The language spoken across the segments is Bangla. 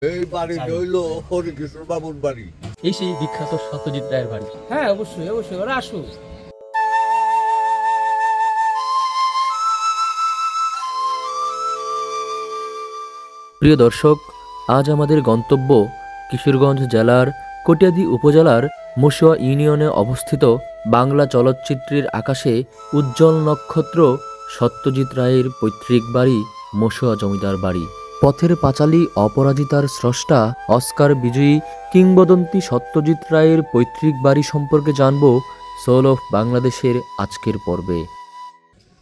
এই বাড়িটা হইল হরিকৃষ্ণ বাবুর বাড়ি। এই সেই বিখ্যাত সত্যজিৎ রায়ের বাড়ি। হ্যাঁ, অবশ্যই অবশ্যই, ওরা আসুক। প্রিয় দর্শক, আজ আমাদের গন্তব্য কিশোরগঞ্জ জেলার কটিয়াদী উপজেলার মশুয়া ইউনিয়নে অবস্থিত বাংলা চলচ্চিত্রের আকাশে উজ্জ্বল নক্ষত্র সত্যজিৎ রায়ের পৈতৃক বাড়ি মশুয়া জমিদার বাড়ি। পথের পাঁচালী অপরাজিতার স্রষ্টা অস্কার বিজয়ী কিংবদন্তি সত্যজিৎ রায়ের পৈতৃক বাড়ি সম্পর্কে জানব সোল অফ বাংলাদেশের আজকের পর্বে।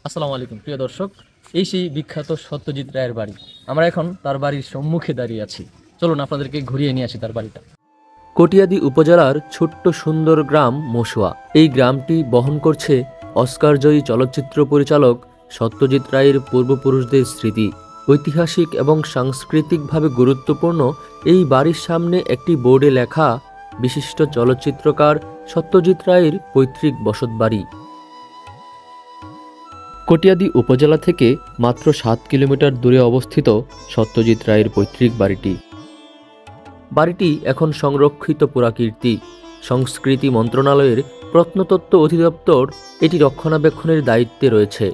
আসসালামু আলাইকুম প্রিয় দর্শক, এই সেই বিখ্যাত সত্যজিৎ রায়ের বাড়ি। আমরা এখন তার বাড়ির সম্মুখে দাঁড়িয়ে আছি। চলুন আপনাদেরকে ঘুরিয়ে নিয়ে আসি তার বাড়িটা। কটিয়াদী উপজেলার ছোট্ট সুন্দর গ্রাম মশুয়া। এই গ্রামটি বহন করছে অস্কারজয়ী চলচ্চিত্র পরিচালক সত্যজিৎ রায়ের পূর্বপুরুষদের স্মৃতি। ঐতিহাসিক এবং সাংস্কৃতিকভাবে গুরুত্বপূর্ণ এই বাড়ির সামনে একটি বোর্ডে লেখা বিশিষ্ট চলচ্চিত্রকার সত্যজিৎ রায়ের পৈতৃক বসতবাড়ি। কটিয়াদী উপজেলা থেকে মাত্র ৭ কিলোমিটার দূরে অবস্থিত সত্যজিৎ রায়ের পৈতৃক বাড়িটি। বাড়িটি এখন সংরক্ষিত পুরাকীর্তি। সংস্কৃতি মন্ত্রণালয়ের প্রত্নতত্ত্ব অধিদপ্তর এটি রক্ষণাবেক্ষণের দায়িত্বে রয়েছে।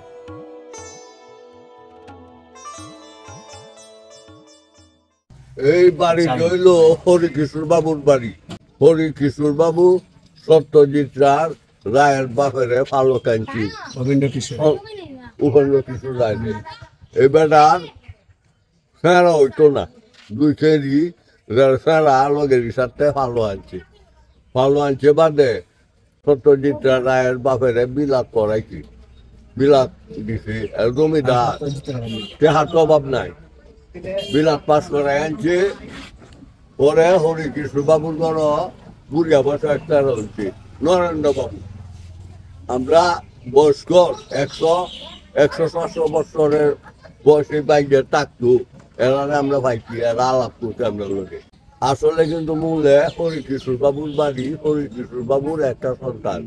এই বাড়িটা হইল হরিকৃষ্ণ বাবুর বাড়ি। হরিকৃষ্ণ বাবু সত্যজিৎ রায়ের বাপের ফালো কাঞ্চি উপেন্দ্র কিশোর রায়। এই বেটার ফেরা হইতো না, দুই ফেরি ফেরা লগের সাথে ফালো আনছে বাদে সত্যজিৎ রায়ের বাপের বিলাত করাইছি, বিলাত দিছে জমিদার তেহার তো অভাব নাই, বিলাত পাস করাই আনছে। পরে হরিকৃষ্ণ বাবুর ঘর বুড়িয়া বসা একটা হচ্ছে নরেন্দ্র বাবু। আমরা বয়স্ক 100-150 বছরের বয়সে বাইরে থাকতো, এরা আমরা ভাইছি, এরা আলাপ করতে আমরা লোকে। আসলে কিন্তু মূলে হরিকৃষ্ণ বাবুর বাড়ি, হরিকৃষ্ণ বাবুর একটা সন্তান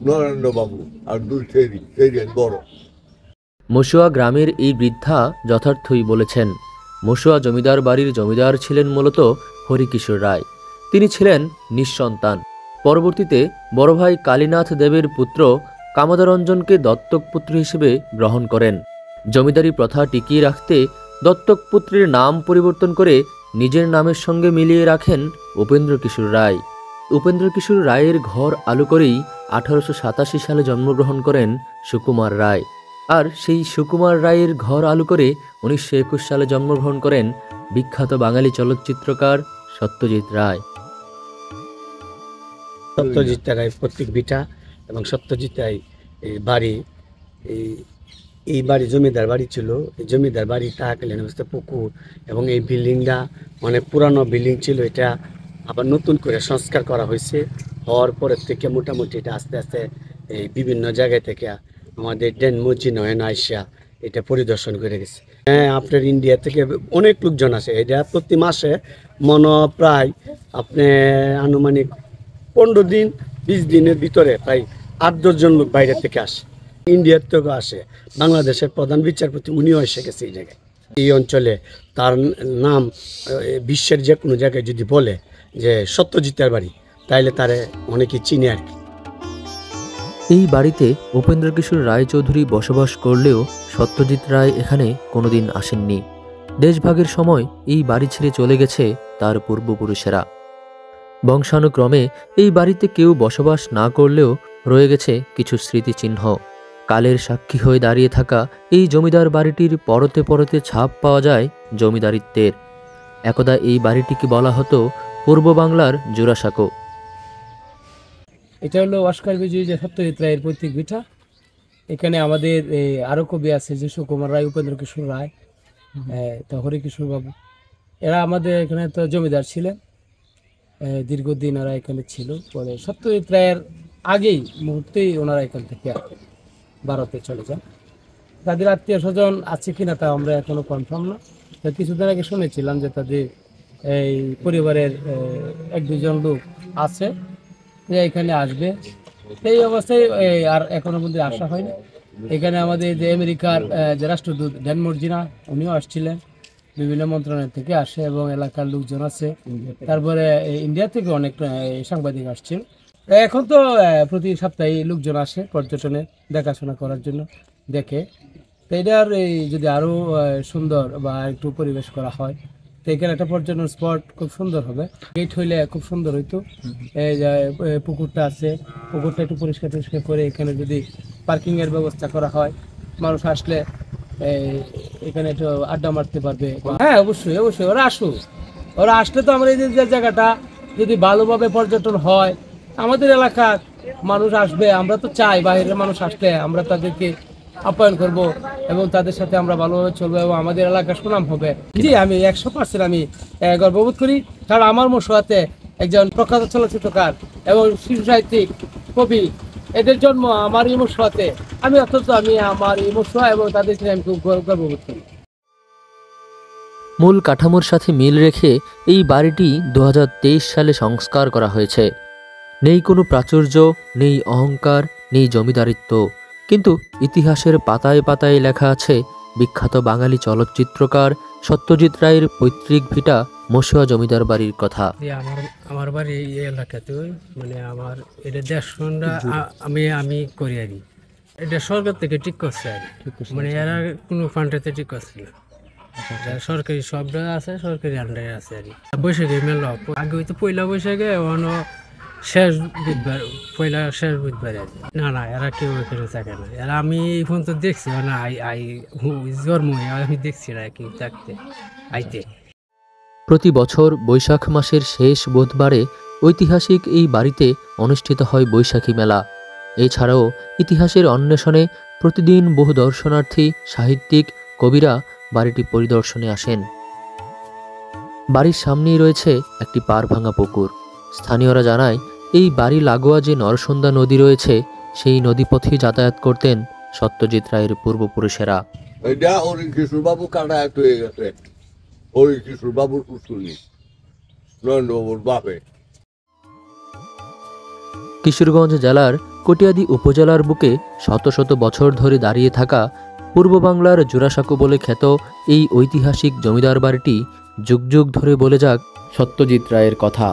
নরেন্দ্র বাবু আর দুই ফেরি বড়। মশুয়া গ্রামের এই বৃদ্ধা যথার্থই বলেছেন। মশুয়া জমিদার বাড়ির জমিদার ছিলেন মূলত হরিকিশোর রায়। তিনি ছিলেন নিঃসন্তান। পরবর্তীতে বড় ভাই কালীনাথ দেবের পুত্র কামদারঞ্জনকে দত্তক পুত্র হিসেবে গ্রহণ করেন। জমিদারি প্রথা টিকিয়ে রাখতে দত্তক পুত্রের নাম পরিবর্তন করে নিজের নামের সঙ্গে মিলিয়ে রাখেন উপেন্দ্র কিশোর রায়। উপেন্দ্র কিশোর রায়ের ঘর আলু করেই 1887 সালে জন্মগ্রহণ করেন সুকুমার রায়। আর সেই সুকুমার রায়ের ঘর আলু করে 1921 সালে জন্মগ্রহণ করেন বিখ্যাত বাঙালি চলচ্চিত্রকার সত্যজিৎ রায়। সত্যজিৎ রায় প্রত্যেক ভিটা এবং সত্যজিৎ রায় বাড়ি, এই বাড়ি জমিদার বাড়ি ছিল। এই জমিদার বাড়ি থাকাকালীন অবস্থা পুকুর এবং এই বিল্ডিংটা অনেক পুরানো বিল্ডিং ছিল। এটা আবার নতুন করে সংস্কার করা হয়েছে। হওয়ার পরের থেকে মোটামুটি এটা আস্তে আস্তে এই বিভিন্ন জায়গায় থেকে আমাদের ডেন মসজিদ আইসা এটা পরিদর্শন করে গেছে। হ্যাঁ, আপনার ইন্ডিয়া থেকে অনেক লোকজন আসে। এটা প্রতি মাসে প্রায় আপনি আনুমানিক 15 দিন 20 দিনের ভিতরে প্রায় 8-10 জন লোক বাইরে থেকে আসে, ইন্ডিয়ার থেকেও আসে। বাংলাদেশের প্রধান বিচারপতি উনিও এসে গেছে এই জায়গায়। এই অঞ্চলে তার নাম বিশ্বের যে কোনো জায়গায় যদি বলে যে সত্যজিতের বাড়ি, তাইলে তারে অনেকে চিনে আর কি। এই বাড়িতে উপেন্দ্র কিশোর রায়চৌধুরী বসবাস করলেও সত্যজিৎ রায় এখানে কোনোদিন আসেননি। দেশভাগের সময় এই বাড়ি ছেড়ে চলে গেছে তার পূর্বপুরুষেরা। বংশানুক্রমে এই বাড়িতে কেউ বসবাস না করলেও রয়ে গেছে কিছু স্মৃতিচিহ্ন। কালের সাক্ষী হয়ে দাঁড়িয়ে থাকা এই জমিদার বাড়িটির পরতে পরতে ছাপ পাওয়া যায় জমিদারিত্বের। একদা এই বাড়িটিকে বলা হতো পূর্ব বাংলার জোড়াসাঁকো। এটা হলো অস্কার বিজয়ী যে সত্যজিৎ রায়ের পৈতৃক ভিটা। এখানে আমাদের আরো কবি আছে যে সুকুমার রায়, উপেন্দ্র কিশোর রায়, তো হরিকিশোর বাবু, এরা আমাদের এখানে তো জমিদার ছিলেন। দীর্ঘদিন ওরা এখানে ছিল। পরে সত্যজিৎ রায়ের আগেই মুহূর্তেই ওনারা এখান থেকে ভারতে চলে যান। তাদের আত্মীয় স্বজন আছে কিনা তা আমরা এখনো কনফার্ম না। কিছুদিন আগে শুনেছিলাম যে তাদের এই পরিবারের 1-2 জন লোক আছে যে এখানে আসবে। এই অবস্থায় আর এখনো পর্যন্ত আসা হয়নি। এখানে আমাদের যে আমেরিকার যে রাষ্ট্রদূত ড্যান মর্জিনা, উনিও আসছিলেন। বিভিন্ন মন্ত্রণালয় থেকে আসে এবং এলাকার লোকজন আছে। তারপরে ইন্ডিয়া থেকে অনেক সাংবাদিক আসছেন। এখন তো প্রতি সপ্তাহে লোকজন আসে পর্যটনে দেখাশোনা করার জন্য, দেখে। তো এটার যদি আরো সুন্দর বা একটু পরিবেশ করা হয়, তো এখানে একটা পর্যটন স্পট খুব সুন্দর হবে। গেট হইলে খুব সুন্দর হইতো। এই যে পুকুরটা আছে, পুকুরটা একটু পরিষ্কার টরিষ্কার করে এখানে যদি পার্কিং এর ব্যবস্থা করা হয়, মানুষ আসলে এখানে একটু আড্ডা মারতে পারবে। হ্যাঁ, অবশ্যই অবশ্যই ওরা আসলে তো আমরা এই যে জায়গাটা যদি ভালোভাবে পর্যটন হয়, আমাদের এলাকার মানুষ আসবে। আমরা তো চাই বাইরের মানুষ আসলে আমরা তাদেরকে আপ্যায়ন করব এবং তাদের সাথে আমরা ভালোভাবে চলবো এবং আমাদের এলাকার সুনাম হবে। জি, আমি 100% আমি গর্ববোধ করি, কারণ আমার মশোয়াতে একজন প্রখ্যাত চলচ্চিত্রকার এবং শিশু সাহিত্যিক, কবি, এদের জন্ম আমার এই মশোয়াতে। আমি আমার এই মশোয়া এবং তাদেরকে আমি খুব গর্ববোধ করি। মূল কাঠামোর সাথে মিল রেখে এই বাড়িটি 2023 সালে সংস্কার করা হয়েছে। নেই কোনো প্রাচুর্য, নেই অহংকার, নেই জমিদারিত্ব, কিন্তু ইতিহাসের পাতায় পাতায় লেখা আছে বিখ্যাত বাঙালি চলচ্চিত্রকার সত্যজিৎ রায়ের পৈতৃক ভিটা মশুয়া জমিদার বাড়ির কথা। আমার বাড়ি এই এলাকাতে, মানে আমার এটা দেড়শোটা আমি করি আর কি। এটা সরকার থেকে ঠিক করছে আর কি, মানে এরা কোনো ফান্ডেতে ঠিক করছে না। সরকারি সবটা আছে, সরকারি আন্ডারে আছে আর কি। বৈশাখে মেলা আগে হয়তো পয়লা বৈশাখে, শেষ বুধবার আর কি। না এরা কেউ এখানে থাকে না। এরা আমি এখন তো দেখছি না, জন্ম আমি দেখছি না কেউ থাকতে আইতে। প্রতি বছর বৈশাখ মাসের শেষ বুধবারে ঐতিহাসিক এই বাড়িতে অনুষ্ঠিত হয় বৈশাখী মেলা। এছাড়াও ইতিহাসের অন্বেষণে প্রতিদিন বহু দর্শনার্থী, সাহিত্যিক, কবিরা বাড়িটি পরিদর্শনে আসেন। বাড়ির সামনেই রয়েছে একটি পাড় ভাঙা পুকুর। স্থানীয়রা জানায় এই বাড়ি লাগোয়া যে নরসুন্দা নদী রয়েছে, সেই নদীপথে যাতায়াত করতেন সত্যজিৎ রায়ের পূর্বপুরুষেরা। এটা হরিকিশোরবাবু কাটায়াত হয়ে গেছে, হরিকিশোরবাবুর পুতুলি নরেন্দ্রবাবুর বাপে। কিশোরগঞ্জ জেলার কটিয়াদী উপজেলার বুকে শত শত বছর ধরে দাঁড়িয়ে থাকা পূর্ব বাংলার জোড়াসাঁকো বলে খ্যাত এই ঐতিহাসিক জমিদার বাড়িটি যুগ যুগ ধরে বলে যাক সত্যজিৎ রায়ের কথা।